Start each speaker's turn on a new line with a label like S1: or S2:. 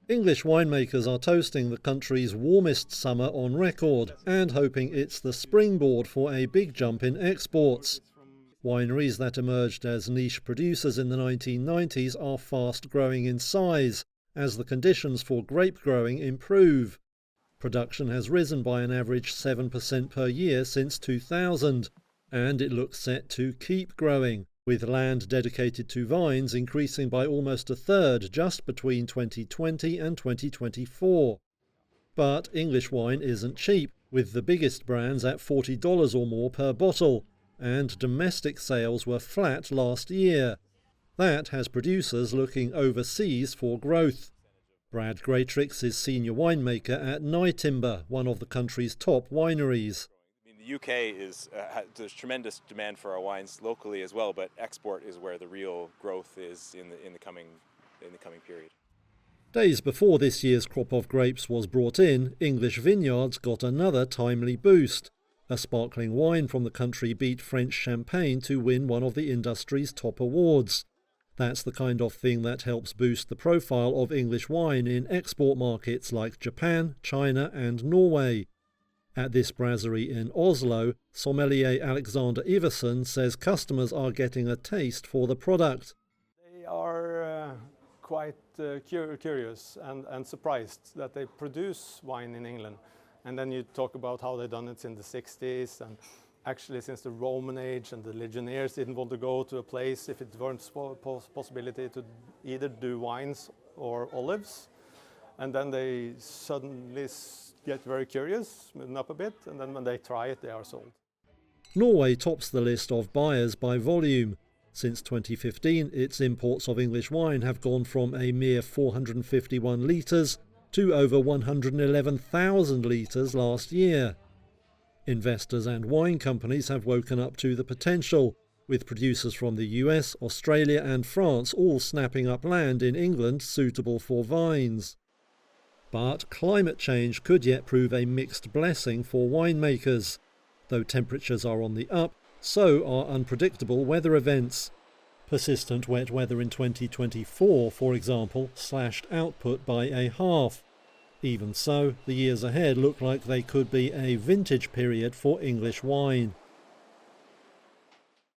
S1: English winemakers are toasting the country's warmest summer on record and hoping it's the springboard for a big jump in exports. Wineries that emerged as niche producers in the 1990s are fast growing in size as the conditions for grape growing improve. Production has risen by an average 7% per year since 2000, and it looks set to keep growing, with land dedicated to vines increasing by almost a third just between 2020 and 2024. But English wine isn't cheap, with the biggest brands at $40 or more per bottle, and domestic sales were flat last year. That has producers looking overseas for growth. Brad Greatrix is senior winemaker at Nytimber, one of the country's top wineries.
S2: The UK there's tremendous demand for our wines locally as well, but export is where the real growth is in the coming period.
S1: Days before this year's crop of grapes was brought in, English vineyards got another timely boost. A sparkling wine from the country beat French champagne to win one of the industry's top awards. That's the kind of thing that helps boost the profile of English wine in export markets like Japan, China and Norway. At this brasserie in Oslo, sommelier Alexander Iversen says customers are getting a taste for the product.
S3: They are quite curious and surprised that they produce wine in England. And then you talk about how they've done it in the 60s, and actually since the Roman age, and the legionnaires didn't want to go to a place if it weren't possibility to either do wines or olives. And then they suddenly get very curious, moving up a bit, and then when they try it, they are sold.
S1: Norway tops the list of buyers by volume. Since 2015, its imports of English wine have gone from a mere 451 litres to over 111,000 litres last year. Investors and wine companies have woken up to the potential, with producers from the US, Australia and France all snapping up land in England suitable for vines. But climate change could yet prove a mixed blessing for winemakers. Though temperatures are on the up, so are unpredictable weather events. Persistent wet weather in 2024, for example, slashed output by a half. Even so, the years ahead look like they could be a vintage period for English wine.